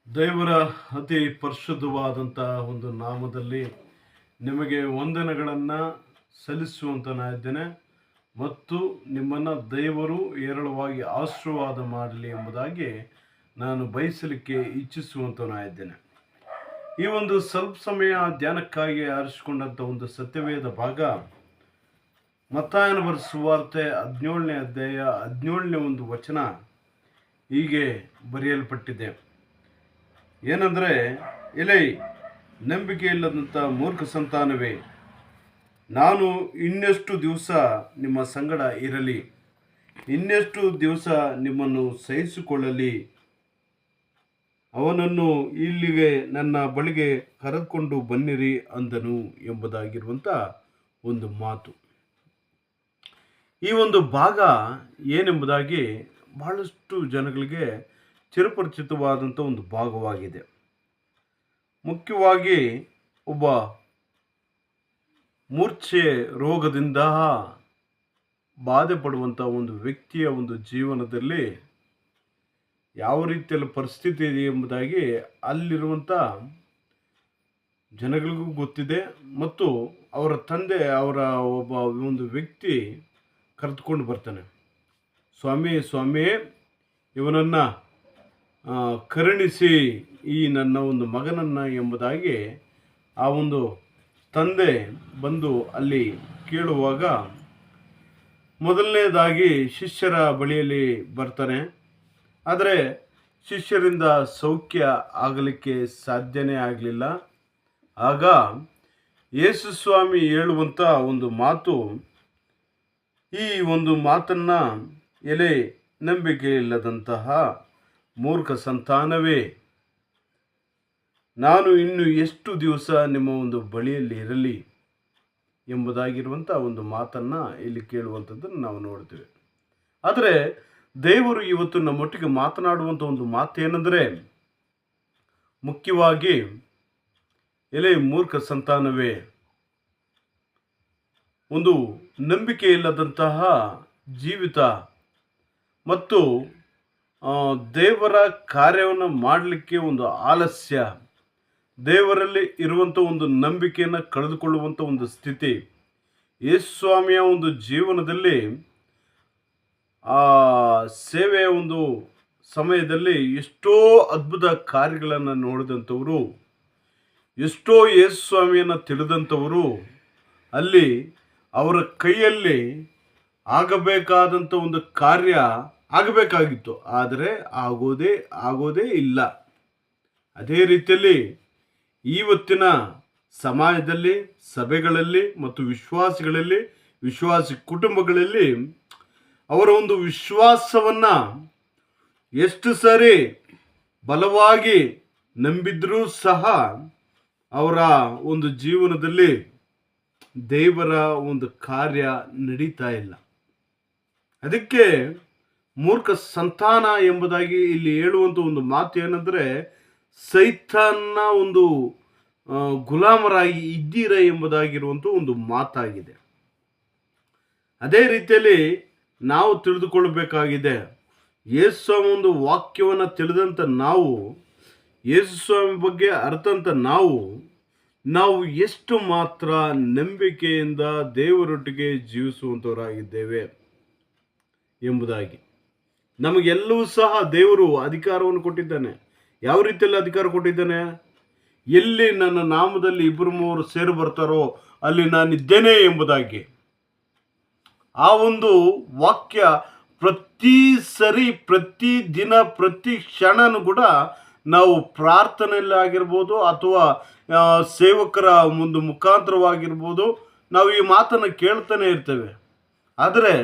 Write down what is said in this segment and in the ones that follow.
ದೇವರ ಅತಿ ಪರಿಶುದ್ಧವಾದಂಥ ಒಂದು ನಾಮದಲ್ಲಿ ನಿಮಗೆ ವಂದನೆಗಳನ್ನು ಸಲ್ಲಿಸುವಂತನಾಗಿದ್ದೇನೆ ಮತ್ತು ನಿಮ್ಮನ್ನು ದೇವರು ಏರಳವಾಗಿ ಆಶೀರ್ವಾದ ಮಾಡಲಿ ಎಂಬುದಾಗಿ ನಾನು ಬಯಸಲಿಕ್ಕೆ ಇಚ್ಛಿಸುವಂತನಾಗಿದ್ದೇನೆ. ಈ ಒಂದು ಸ್ವಲ್ಪ ಸಮಯ ಧ್ಯಾನಕ್ಕಾಗಿ ಆರಿಸಿಕೊಂಡಂಥ ಒಂದು ಸತ್ಯವೇದ ಭಾಗ ಮತ್ತಾಯನ ಬರೆದ ಸುವಾರ್ತೆ 17ನೇ ಅಧ್ಯಾಯ 17ನೇ ಒಂದು ವಚನ ಹೀಗೆ ಬರೆಯಲ್ಪಟ್ಟಿದೆ. ಏನಂದರೆ, ಎಲೈ ನಂಬಿಕೆ ಇಲ್ಲದಂಥ ಮೂರ್ಖ ಸಂತಾನವೇ, ನಾನು ಇನ್ನೆಷ್ಟು ದಿವಸ ನಿಮ್ಮ ಸಂಗಡ ಇರಲಿ, ಇನ್ನೆಷ್ಟು ದಿವಸ ನಿಮ್ಮನ್ನು ಸಹಿಸಿಕೊಳ್ಳಲಿ, ಅವನನ್ನು ಇಲ್ಲಿಗೆ ನನ್ನ ಬಳಿಗೆ ಕರೆದುಕೊಂಡು ಬನ್ನಿರಿ ಅಂದನು ಎಂಬುದಾಗಿರುವಂಥ ಒಂದು ಮಾತು. ಈ ಒಂದು ಭಾಗ ಏನೆಂಬುದಾಗಿ ಬಹಳಷ್ಟು ಜನಗಳಿಗೆ ಚಿರಪರಿಚಿತವಾದಂಥ ಒಂದು ಭಾಗವಾಗಿದೆ. ಮುಖ್ಯವಾಗಿ ಒಬ್ಬ ಮೂರ್ಛೆ ರೋಗದಿಂದ ಬಾಧೆ ಪಡುವಂಥ ಒಂದು ವ್ಯಕ್ತಿಯ ಒಂದು ಜೀವನದಲ್ಲಿ ಯಾವ ರೀತಿಯಲ್ಲಿ ಪರಿಸ್ಥಿತಿ ಇದೆ ಎಂಬುದಾಗಿ ಅಲ್ಲಿರುವಂಥ ಜನಗಳಿಗೂ ಗೊತ್ತಿದೆ. ಮತ್ತು ಅವರ ತಂದೆ ಅವರ ಒಬ್ಬ ಒಂದು ವ್ಯಕ್ತಿ ಕರೆದುಕೊಂಡು ಬರ್ತಾನೆ. ಸ್ವಾಮಿ ಇವನನ್ನು ಕರುಣಿಸಿ ಈ ನನ್ನ ಒಂದು ಮಗನನ್ನು ಎಂಬುದಾಗಿ ಆ ಒಂದು ತಂದೆ ಬಂದು ಅಲ್ಲಿ ಕೇಳುವಾಗ ಮೊದಲನೇದಾಗಿ ಶಿಷ್ಯರ ಬಳಿಯಲ್ಲಿ ಬರ್ತಾನೆ. ಆದರೆ ಶಿಷ್ಯರಿಂದ ಸೌಖ್ಯ ಆಗಲಿಕ್ಕೆ ಸಾಧ್ಯನೇ ಆಗಲಿಲ್ಲ. ಆಗ ಯೇಸು ಸ್ವಾಮಿ ಹೇಳುವಂಥ ಒಂದು ಮಾತು, ಈ ಒಂದು ಮಾತನ್ನು, ಎಲೆ ನಂಬಿಕೆ ಇಲ್ಲದಂತಹ ಮೂರ್ಖ ಸಂತಾನವೇ, ನಾನು ಇನ್ನು ಎಷ್ಟು ದಿವಸ ನಿಮ್ಮ ಒಂದು ಬಳಿಯಲ್ಲಿ ಇರಲಿ ಎಂಬುದಾಗಿರುವಂಥ ಒಂದು ಮಾತನ್ನು ಇಲ್ಲಿ ಕೇಳುವಂಥದ್ದನ್ನು ನಾವು ನೋಡ್ತೇವೆ. ಆದರೆ ದೇವರು ಇವತ್ತು ನಮ್ಮೊಟ್ಟಿಗೆ ಮಾತನಾಡುವಂಥ ಒಂದು ಮಾತು ಏನೆಂದರೆ, ಮುಖ್ಯವಾಗಿ ಎಲೆ ಮೂರ್ಖ ಸಂತಾನವೇ, ಒಂದು ನಂಬಿಕೆ ಇಲ್ಲದಂತಹ ಜೀವಿತ ಮತ್ತು ದೇವರ ಕಾರ್ಯವನ್ನು ಮಾಡಲಿಕ್ಕೆ ಒಂದು ಆಲಸ್ಯ, ದೇವರಲ್ಲಿ ಇರುವಂಥ ಒಂದು ನಂಬಿಕೆಯನ್ನು ಕಳೆದುಕೊಳ್ಳುವಂಥ ಒಂದು ಸ್ಥಿತಿ, ಯೇಸು ಸ್ವಾಮಿಯ ಒಂದು ಜೀವನದಲ್ಲಿ ಆ ಸೇವೆಯ ಒಂದು ಸಮಯದಲ್ಲಿ ಎಷ್ಟೋ ಅದ್ಭುತ ಕಾರ್ಯಗಳನ್ನು ನೋಡಿದಂಥವರು, ಎಷ್ಟೋ ಯೇಸು ಸ್ವಾಮಿಯನ್ನು ತಿಳಿದಂಥವರು, ಅಲ್ಲಿ ಅವರ ಕೈಯಲ್ಲಿ ಆಗಬೇಕಾದಂಥ ಒಂದು ಕಾರ್ಯ ಆಗಬೇಕಾಗಿತ್ತು, ಆದರೆ ಆಗೋದೇ ಇಲ್ಲ. ಅದೇ ರೀತಿಯಲ್ಲಿ ಇವತ್ತಿನ ಸಮಾಜದಲ್ಲಿ, ಸಭೆಗಳಲ್ಲಿ ಮತ್ತು ವಿಶ್ವಾಸಿ ಕುಟುಂಬಗಳಲ್ಲಿ ಅವರ ಒಂದು ವಿಶ್ವಾಸವನ್ನು ಎಷ್ಟು ಸರಿ ಬಲವಾಗಿ ನಂಬಿದ್ರೂ ಸಹ ಅವರ ಒಂದು ಜೀವನದಲ್ಲಿ ದೇವರ ಒಂದು ಕಾರ್ಯ ನಡೀತಾ ಇಲ್ಲ. ಅದಕ್ಕೆ ಮೂರ್ಖ ಸಂತಾನ ಎಂಬುದಾಗಿ ಇಲ್ಲಿ ಹೇಳುವಂಥ ಒಂದು ಮಾತು ಏನಂದರೆ, ಸೈತಾನ್ನ ಒಂದು ಗುಲಾಮರಾಗಿ ಇದ್ದೀರ ಎಂಬುದಾಗಿರುವಂಥ ಒಂದು ಮಾತಾಗಿದೆ. ಅದೇ ರೀತಿಯಲ್ಲಿ ನಾವು ತಿಳಿದುಕೊಳ್ಳಬೇಕಾಗಿದೆ, ಯೇಸು ಸ್ವಾಮಿ ಒಂದು ವಾಕ್ಯವನ್ನು ತಿಳಿದಂಥ ನಾವು, ಯೇಸು ಸ್ವಾಮಿ ಬಗ್ಗೆ ಅರ್ಥಂತ ನಾವು ಎಷ್ಟು ಮಾತ್ರ ನಂಬಿಕೆಯಿಂದ ದೇವರೊಟ್ಟಿಗೆ ಜೀವಿಸುವಂಥವರಾಗಿದ್ದೇವೆ ಎಂಬುದಾಗಿ. ನಮಗೆಲ್ಲವೂ ಸಹ ದೇವರು ಅಧಿಕಾರವನ್ನು ಕೊಟ್ಟಿದ್ದಾನೆ. ಯಾವ ರೀತಿಯಲ್ಲಿ ಅಧಿಕಾರ ಕೊಟ್ಟಿದ್ದಾನೆ? ಎಲ್ಲಿ ನನ್ನ ನಾಮದಲ್ಲಿ 2-3 ಸೇರಿ ಬರ್ತಾರೋ ಅಲ್ಲಿ ನಾನಿದ್ದೇನೆ ಎಂಬುದಾಗಿ. ಆ ಒಂದು ವಾಕ್ಯ ಪ್ರತಿ ಸರಿ, ಪ್ರತಿ ದಿನ, ಪ್ರತಿ ಕ್ಷಣನೂ ಕೂಡ ನಾವು ಪ್ರಾರ್ಥನೆಯಲ್ಲಿ ಆಗಿರ್ಬೋದು ಅಥವಾ ಸೇವಕರ ಒಂದು ಮುಖಾಂತರವಾಗಿರ್ಬೋದು, ನಾವು ಈ ಮಾತನ್ನು ಕೇಳ್ತಾನೆ ಇರ್ತೇವೆ. ಆದರೆ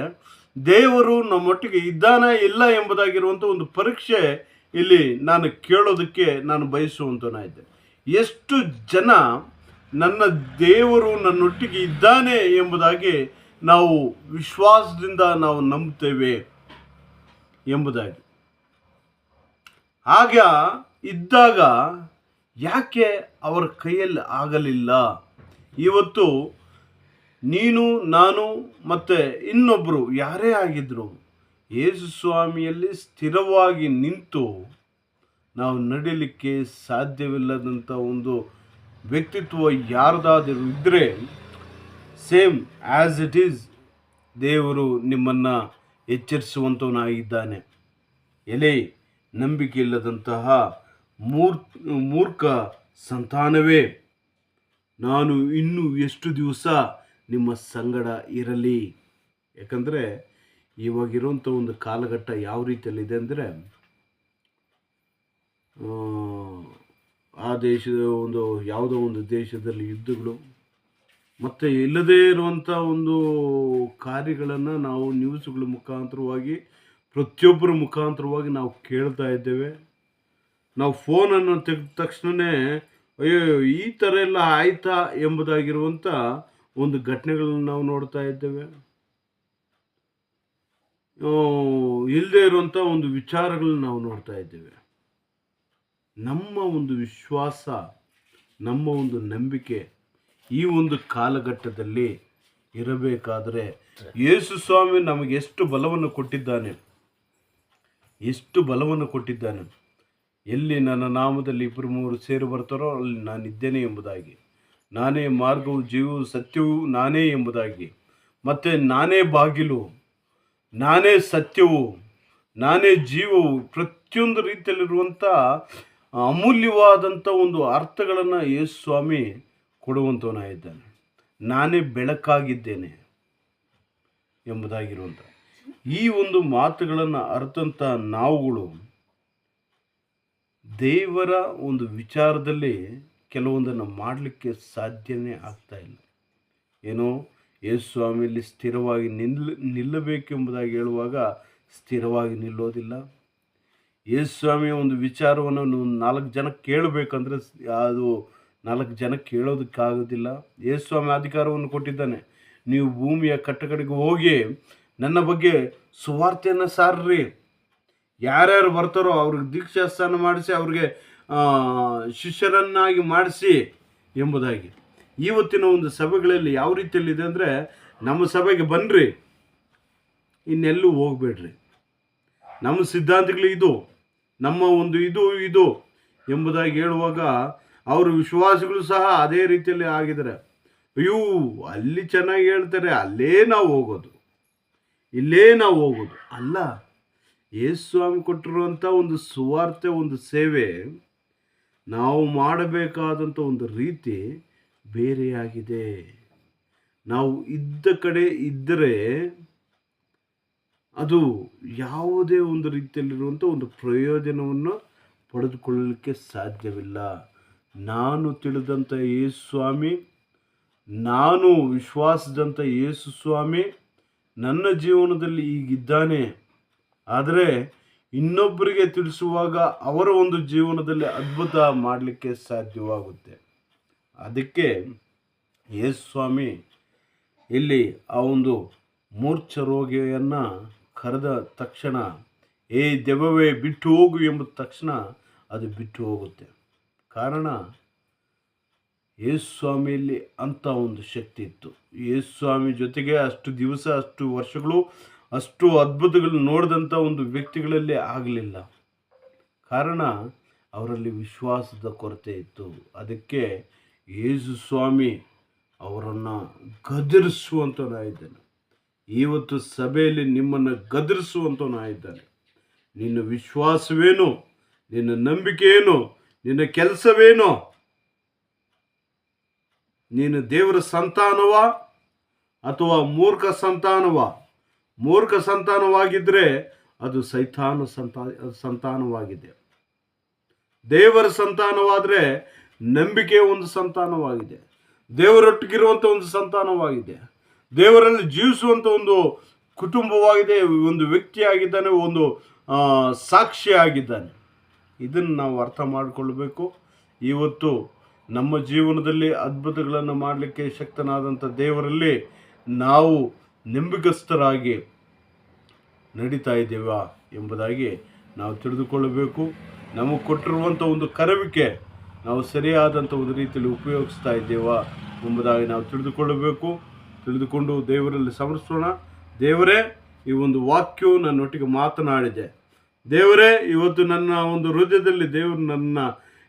ದೇವರು ನಮ್ಮೊಟ್ಟಿಗೆ ಇದ್ದಾನೆ ಇಲ್ಲ ಎಂಬುದಾಗಿರುವಂಥ ಒಂದು ಪರೀಕ್ಷೆ ಇಲ್ಲಿ ನಾನು ಕೇಳೋದಕ್ಕೆ ನಾನು ಬಯಸುವಂತನಾಯಿದ್ದೆ. ಎಷ್ಟು ಜನ ನನ್ನ ದೇವರು ನನ್ನೊಟ್ಟಿಗೆ ಇದ್ದಾನೆ ಎಂಬುದಾಗಿ ನಾವು ವಿಶ್ವಾಸದಿಂದ ನಾವು ನಂಬುತ್ತೇವೆ ಎಂಬುದಾಗಿ. ಆಗ ಇದ್ದಾಗ ಯಾಕೆ ಅವರ ಕೈಯಲ್ಲಿ ಆಗಲಿಲ್ಲ? ಇವತ್ತು ನೀನು, ನಾನು ಮತ್ತು ಇನ್ನೊಬ್ಬರು ಯಾರೇ ಆಗಿದ್ರು ಯೇಸು ಸ್ವಾಮಿಯಲ್ಲಿ ಸ್ಥಿರವಾಗಿ ನಿಂತು ನಾವು ನಡೀಲಿಕ್ಕೆ ಸಾಧ್ಯವಿಲ್ಲದಂಥ ಒಂದು ವ್ಯಕ್ತಿತ್ವ ಯಾರ್ದಾದರೂ ಇದ್ದರೆ, ಸೇಮ್ ಆ್ಯಸ್ ಇಟ್ ಈಸ್ ದೇವರು ನಿಮ್ಮನ್ನು ಎಚ್ಚರಿಸುವಂಥವನಾಗಿದ್ದಾನೆ. ಎಲೆ ನಂಬಿಕೆ ಇಲ್ಲದಂತಹ ಮೂರ್ಖ ಸಂತಾನವೇ, ನಾನು ಇನ್ನೂ ಎಷ್ಟು ದಿವಸ ನಿಮ್ಮ ಸಂಗಡ ಇರಲಿ. ಯಾಕಂದರೆ ಇವಾಗಿರುವಂಥ ಒಂದು ಕಾಲಘಟ್ಟ ಯಾವ ರೀತಿಯಲ್ಲಿದೆ ಅಂದರೆ, ಆ ದೇಶದ ಯಾವುದೋ ಒಂದು ದೇಶದಲ್ಲಿ ಯುದ್ಧಗಳು ಮತ್ತು ಇಲ್ಲದೇ ಇರುವಂಥ ಒಂದು ಕಾರ್ಯಗಳನ್ನು ನಾವು ನ್ಯೂಸ್ಗಳ ಮುಖಾಂತರವಾಗಿ, ಪ್ರತಿಯೊಬ್ಬರ ಮುಖಾಂತರವಾಗಿ ನಾವು ಕೇಳ್ತಾ ಇದ್ದೇವೆ. ನಾವು ಫೋನನ್ನು ತೆಗೆದ ತಕ್ಷಣವೇ ಅಯ್ಯೋ ಈ ಥರ ಎಲ್ಲ ಆಯ್ತಾ ಎಂಬುದಾಗಿರುವಂಥ ಒಂದು ಘಟನೆಗಳನ್ನು ನಾವು ನೋಡ್ತಾ ಇದ್ದೇವೆ. ಇಲ್ಲದೇ ಇರುವಂಥ ಒಂದು ವಿಚಾರಗಳನ್ನ ನಾವು ನೋಡ್ತಾ ಇದ್ದೇವೆ. ನಮ್ಮ ಒಂದು ವಿಶ್ವಾಸ, ನಮ್ಮ ಒಂದು ನಂಬಿಕೆ ಈ ಒಂದು ಕಾಲಘಟ್ಟದಲ್ಲಿ ಇರಬೇಕಾದರೆ, ಯೇಸು ಸ್ವಾಮಿ ನಮಗೆ ಎಷ್ಟು ಬಲವನ್ನು ಕೊಟ್ಟಿದ್ದಾನೆ. ಎಲ್ಲಿ ನನ್ನ ನಾಮದಲ್ಲಿ 2-3 ಸೇರಿ ಬರ್ತಾರೋ ಅಲ್ಲಿ ನಾನಿದ್ದೇನೆ ಎಂಬುದಾಗಿ, ನಾನೇ ಮಾರ್ಗವು, ಜೀವವು, ಸತ್ಯವೂ ನಾನೇ ಎಂಬುದಾಗಿ, ಮತ್ತು ನಾನೇ ಬಾಗಿಲು, ನಾನೇ ಸತ್ಯವು, ನಾನೇ ಜೀವವು, ಪ್ರತಿಯೊಂದು ರೀತಿಯಲ್ಲಿರುವಂಥ ಅಮೂಲ್ಯವಾದಂಥ ಒಂದು ಅರ್ಥಗಳನ್ನು ಯೇಸು ಸ್ವಾಮಿ ಕೊಡುವಂಥವನಾಗಿದ್ದಾನೆ. ನಾನೇ ಬೆಳಕಾಗಿದ್ದೇನೆ ಎಂಬುದಾಗಿರುವಂಥ ಈ ಒಂದು ಮಾತುಗಳನ್ನು ಅರ್ಥಂಥ ನಾವುಗಳು ದೇವರ ಒಂದು ವಿಚಾರದಲ್ಲಿ ಕೆಲವೊಂದನ್ನು ಮಾಡಲಿಕ್ಕೆ ಸಾಧ್ಯನೇ ಆಗ್ತಾ ಇಲ್ಲ. ಏನೋ ಯೇಸು ಸ್ವಾಮಿಯಲ್ಲಿ ಸ್ಥಿರವಾಗಿ ನಿಲ್ಲಬೇಕೆಂಬುದಾಗಿ ಹೇಳುವಾಗ ಸ್ಥಿರವಾಗಿ ನಿಲ್ಲೋದಿಲ್ಲ. ಯೇಸು ಸ್ವಾಮಿಯ ಒಂದು ವಿಚಾರವನ್ನು 4 ಜನ ಕೇಳಬೇಕಂದ್ರೆ ಅದು 4 ಜನ ಕೇಳೋದಕ್ಕಾಗೋದಿಲ್ಲ. ಯೇಸು ಸ್ವಾಮಿ ಅಧಿಕಾರವನ್ನು ಕೊಟ್ಟಿದ್ದಾನೆ. ನೀವು ಭೂಮಿಯ ಕಟ್ಟಕಡೆಗೆ ಹೋಗಿ ನನ್ನ ಬಗ್ಗೆ ಸುವಾರ್ತೆಯನ್ನು ಸಾರ್ರಿ, ಯಾರ್ಯಾರು ಬರ್ತಾರೋ ಅವ್ರಿಗೆ ದೀಕ್ಷಾಸ್ನಾನ ಮಾಡಿಸಿ, ಅವ್ರಿಗೆ ಶಿಷ್ಯರನ್ನಾಗಿ ಮಾಡಿಸಿ ಎಂಬುದಾಗಿ. ಇವತ್ತಿನ ಒಂದು ಸಭೆಗಳಲ್ಲಿ ಯಾವ ರೀತಿಯಲ್ಲಿದೆ ಅಂದರೆ, ನಮ್ಮ ಸಭೆಗೆ ಬನ್ನಿರಿ, ಇನ್ನೆಲ್ಲೂ ಹೋಗಬೇಡ್ರಿ, ನಮ್ಮ ಸಿದ್ಧಾಂತಗಳು ಇದು, ನಮ್ಮ ಒಂದು ಇದು ಎಂಬುದಾಗಿ ಹೇಳುವಾಗ ಅವರು ವಿಶ್ವಾಸಿಗಳು ಸಹ ಅದೇ ರೀತಿಯಲ್ಲಿ ಆಗಿದ್ದಾರೆ. ಅಯ್ಯೋ ಅಲ್ಲಿ ಚೆನ್ನಾಗಿ ಹೇಳ್ತಾರೆ, ಅಲ್ಲೇ ನಾವು ಹೋಗೋದು, ಇಲ್ಲೇ ನಾವು ಹೋಗೋದು ಅಲ್ಲ. ಯೇಸು ಸ್ವಾಮಿ ಕೊಟ್ಟಿರುವಂಥ ಒಂದು ಸುವಾರ್ತೆ, ಒಂದು ಸೇವೆ, ನಾವು ಮಾಡಬೇಕಾದಂಥ ಒಂದು ರೀತಿ ಬೇರೆಯಾಗಿದೆ. ನಾವು ಇದ್ದ ಕಡೆ ಇದ್ದರೆ ಅದು ಯಾವುದೇ ಒಂದು ರೀತಿಯಲ್ಲಿರುವಂಥ ಒಂದು ಪ್ರಯೋಜನವನ್ನು ಪಡೆದುಕೊಳ್ಳಲಿಕ್ಕೆ ಸಾಧ್ಯವಿಲ್ಲ. ನಾನು ತಿಳಿದಂಥ ಯೇಸು ಸ್ವಾಮಿ, ನಾನು ವಿಶ್ವಾಸದಂಥ ಯೇಸು ಸ್ವಾಮಿ ನನ್ನ ಜೀವನದಲ್ಲಿ ಈಗಿದ್ದಾನೆ. ಆದರೆ ಇನ್ನೊಬ್ಬರಿಗೆ ತಿಳಿಸುವಾಗ ಅವರ ಒಂದು ಜೀವನದಲ್ಲಿ ಅದ್ಭುತ ಮಾಡಲಿಕ್ಕೆ ಸಾಧ್ಯವಾಗುತ್ತೆ. ಅದಕ್ಕೆ ಯೇಸು ಸ್ವಾಮಿ ಇಲ್ಲಿ ಆ ಒಂದು ಮೂರ್ಛ ರೋಗಿಯನ್ನು ಕರೆದ ತಕ್ಷಣ, ಏ ದೆವ್ವವೇ ಬಿಟ್ಟು ಹೋಗು ಎಂಬ ತಕ್ಷಣ ಅದು ಬಿಟ್ಟು ಹೋಗುತ್ತೆ. ಕಾರಣ ಯೇಸು ಸ್ವಾಮಿಯಲ್ಲಿ ಅಂಥ ಒಂದು ಶಕ್ತಿ ಇತ್ತು. ಯೇಸು ಸ್ವಾಮಿ ಜೊತೆಗೆ ಅಷ್ಟು ದಿವಸ, ಅಷ್ಟು ವರ್ಷಗಳು, ಅಷ್ಟು ಅದ್ಭುತಗಳು ನೋಡಿದಂಥ ಒಂದು ವ್ಯಕ್ತಿಗಳಲ್ಲಿ ಆಗಲಿಲ್ಲ. ಕಾರಣ ಅವರಲ್ಲಿ ವಿಶ್ವಾಸದ ಕೊರತೆ ಇತ್ತು. ಅದಕ್ಕೆ ಯೇಸು ಸ್ವಾಮಿ ಅವರನ್ನು ಗದರಿಸುವಂಥವನಾಗಿದ್ದಾನೆ. ಇವತ್ತು ಸಭೆಯಲ್ಲಿ ನಿಮ್ಮನ್ನು ಗದರಿಸುವಂಥವನಾಗಿದ್ದಾನೆ. ನಿನ್ನ ವಿಶ್ವಾಸವೇನು, ನಿನ್ನ ನಂಬಿಕೆ ಏನು, ನಿನ್ನ ಕೆಲಸವೇನು, ನೀನು ದೇವರ ಸಂತಾನವ ಅಥವಾ ಮೂರ್ಖ ಸಂತಾನವ? ಮೂರ್ಖ ಸಂತಾನವಾಗಿದ್ದರೆ ಅದು ಸೈತಾನ ಸಂತಾನವಾಗಿದೆ. ದೇವರ ಸಂತಾನವಾದರೆ ನಂಬಿಕೆಯ ಒಂದು ಸಂತಾನವಾಗಿದೆ, ದೇವರೊಟ್ಟಿಗಿರುವಂಥ ಒಂದು ಸಂತಾನವಾಗಿದೆ, ದೇವರಲ್ಲಿ ಜೀವಿಸುವಂಥ ಒಂದು ಕುಟುಂಬವಾಗಿದೆ, ಒಂದು ವ್ಯಕ್ತಿಯಾಗಿದ್ದಾನೆ, ಒಂದು ಸಾಕ್ಷಿಯಾಗಿದ್ದಾನೆ. ಇದನ್ನು ನಾವು ಅರ್ಥ ಮಾಡಿಕೊಳ್ಬೇಕು. ಇವತ್ತು ನಮ್ಮ ಜೀವನದಲ್ಲಿ ಅದ್ಭುತಗಳನ್ನು ಮಾಡಲಿಕ್ಕೆ ಶಕ್ತನಾದಂಥ ದೇವರಲ್ಲಿ ನಾವು ನಂಬಿಕಸ್ಥರಾಗಿ ನಡೀತಾ ಇದ್ದೇವಾ ಎಂಬುದಾಗಿ ನಾವು ತಿಳಿದುಕೊಳ್ಳಬೇಕು. ನಮಗೆ ಕೊಟ್ಟಿರುವಂಥ ಒಂದು ಕರವಿಕೆ ನಾವು ಸರಿಯಾದಂಥ ಒಂದು ರೀತಿಯಲ್ಲಿ ಉಪಯೋಗಿಸ್ತಾ ಇದ್ದೇವಾ ಎಂಬುದಾಗಿ ನಾವು ತಿಳಿದುಕೊಳ್ಳಬೇಕು. ತಿಳಿದುಕೊಂಡು ದೇವರಲ್ಲಿ ಸಮರ್ಪಿಸೋಣ. ದೇವರೇ, ಈ ಒಂದು ವಾಕ್ಯವು ನನ್ನೊಟ್ಟಿಗೆ ಮಾತನಾಡಿದೆ. ದೇವರೇ, ಇವತ್ತು ನನ್ನ ಒಂದು ಹೃದಯದಲ್ಲಿ ದೇವರು ನನ್ನ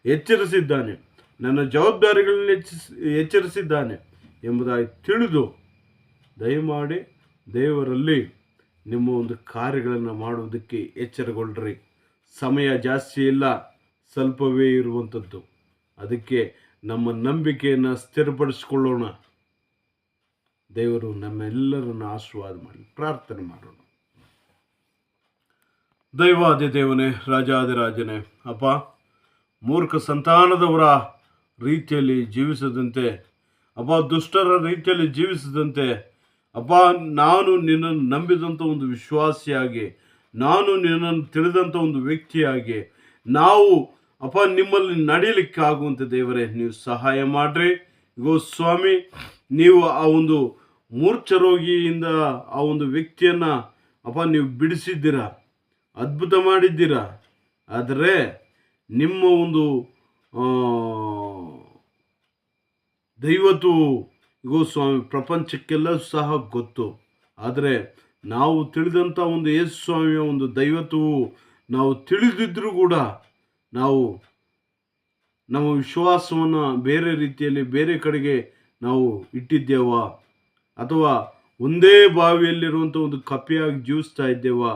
ಎಚ್ಚರಿಸಿದ್ದಾನೆ, ನನ್ನ ಜವಾಬ್ದಾರಿಗಳನ್ನು ಎಚ್ಚರಿಸಿದ್ದಾನೆ ಎಂಬುದಾಗಿ ತಿಳಿದು ದಯಮಾಡಿ ದೇವರಲ್ಲಿ ನಿಮ್ಮ ಒಂದು ಕಾರ್ಯಗಳನ್ನು ಮಾಡುವುದಕ್ಕೆ ಎಚ್ಚರಗೊಳ್ಳ್ರಿ. ಸಮಯ ಜಾಸ್ತಿ ಇಲ್ಲ, ಸ್ವಲ್ಪವೇ ಇರುವಂಥದ್ದು. ಅದಕ್ಕೆ ನಮ್ಮ ನಂಬಿಕೆಯನ್ನು ಸ್ಥಿರಪಡಿಸಿಕೊಳ್ಳೋಣ. ದೇವರು ನಮ್ಮೆಲ್ಲರನ್ನು ಆಶೀರ್ವಾದ ಮಾಡಲಿ. ಪ್ರಾರ್ಥನೆ ಮಾಡೋಣ. ದೈವಾದಿ ದೇವನೇ, ರಾಜಾದಿರಾಜನೇ, ಅಪ್ಪ, ಮೂರ್ಖ ಸಂತಾನದವರ ರೀತಿಯಲ್ಲಿ ಜೀವಿಸದಂತೆ, ಅಪ್ಪ, ದುಷ್ಟರ ರೀತಿಯಲ್ಲಿ ಜೀವಿಸದಂತೆ, ಅಪ್ಪ, ನಾನು ನಿನ್ನನ್ನು ನಂಬಿದಂಥ ಒಂದು ವಿಶ್ವಾಸಿಯಾಗಿ, ನಾನು ನಿನ್ನನ್ನು ತಿಳಿದಂಥ ಒಂದು ವ್ಯಕ್ತಿಯಾಗಿ ನಾವು ಅಪ್ಪ ನಿಮ್ಮಲ್ಲಿ ನಡೆಯಲಿಕ್ಕಾಗುವಂತೆ ದೇವರೇ ನೀವು ಸಹಾಯ ಮಾಡಿರಿ. ಇಗೋ ಸ್ವಾಮಿ, ನೀವು ಆ ಒಂದು ಮೂರ್ಛರೋಗಿಯಿಂದ ಆ ಒಂದು ವ್ಯಕ್ತಿಯನ್ನು ಅಪ್ಪ ನೀವು ಬಿಡಿಸಿದ್ದೀರಾ, ಅದ್ಭುತ ಮಾಡಿದ್ದೀರಾ. ಆದರೆ ನಿಮ್ಮ ಒಂದು ದೈವತ್ವವು ಇಗೋ ಸ್ವಾಮಿ ಪ್ರಪಂಚಕ್ಕೆಲ್ಲ ಸಹ ಗೊತ್ತು. ಆದರೆ ನಾವು ತಿಳಿದಂಥ ಒಂದು ಯೇಸು ಸ್ವಾಮಿಯ ಒಂದು ದೈವತ್ವವು ನಾವು ತಿಳಿದಿದ್ದರೂ ಕೂಡ ನಾವು ನಮ್ಮ ವಿಶ್ವಾಸವನ್ನು ಬೇರೆ ರೀತಿಯಲ್ಲಿ ಬೇರೆ ಕಡೆಗೆ ನಾವು ಇಟ್ಟಿದ್ದೇವಾ, ಅಥವಾ ಒಂದೇ ಬಾವಿಯಲ್ಲಿರುವಂಥ ಒಂದು ಕಪ್ಪೆಯಾಗಿ ಜೀವಿಸ್ತಾ ಇದ್ದೇವಾ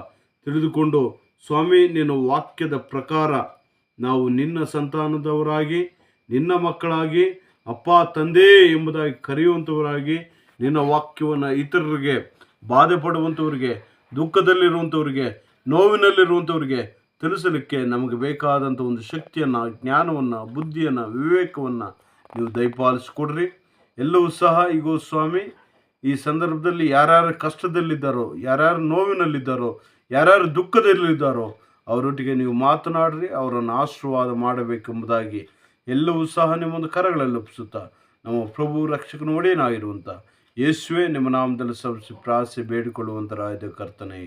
ತಿಳಿದುಕೊಂಡು, ಸ್ವಾಮಿ, ನಿನ್ನ ವಾಕ್ಯದ ಪ್ರಕಾರ ನಾವು ನಿನ್ನ ಸಂತಾನದವರಾಗಿ, ನಿನ್ನ ಮಕ್ಕಳಾಗಿ, ಅಪ್ಪ ತಂದೆ ಎಂಬುದಾಗಿ ಕರೆಯುವಂಥವರಾಗಿ, ನಿನ್ನ ವಾಕ್ಯವನ್ನು ಇತರರಿಗೆ, ಬಾಧೆ ಪಡುವಂಥವ್ರಿಗೆ, ದುಃಖದಲ್ಲಿರುವಂಥವ್ರಿಗೆ, ನೋವಿನಲ್ಲಿರುವಂಥವ್ರಿಗೆ ತಿಳಿಸಲಿಕ್ಕೆ ನಮಗೆ ಬೇಕಾದಂಥ ಒಂದು ಶಕ್ತಿಯನ್ನು, ಜ್ಞಾನವನ್ನು, ಬುದ್ಧಿಯನ್ನು, ವಿವೇಕವನ್ನು ನೀವು ದಯಪಾಲಿಸಿಕೊಡ್ರಿ. ಎಲ್ಲವೂ ಸಹ ಇಗೋ ಸ್ವಾಮಿ, ಈ ಸಂದರ್ಭದಲ್ಲಿ ಯಾರ್ಯಾರು ಕಷ್ಟದಲ್ಲಿದ್ದಾರೋ, ಯಾರ್ಯಾರು ನೋವಿನಲ್ಲಿದ್ದಾರೋ, ಯಾರ್ಯಾರು ದುಃಖದಲ್ಲಿದ್ದಾರೋ ಅವರೊಟ್ಟಿಗೆ ನೀವು ಮಾತನಾಡ್ರಿ, ಅವರನ್ನು ಆಶೀರ್ವಾದ ಮಾಡಬೇಕೆಂಬುದಾಗಿ ಎಲ್ಲವೂ ಸಹ ನಿಮ್ಮೊಂದು ಕರಗಳಲ್ಲಿ ಒಪ್ಪಿಸುತ್ತಾ ನಮ್ಮ ಪ್ರಭು ರಕ್ಷಕನ ಒಡೆಯನಾಗಿರುವಂಥ ಯೇಸುವೆ ನಿಮ್ಮ ನಾಮದಲ್ಲಿ ಪ್ರಾರ್ಥಿಸಿ ಬೇಡಿಕೊಳ್ಳುವಂಥ ರಾಯದ ಕರ್ತನೇ.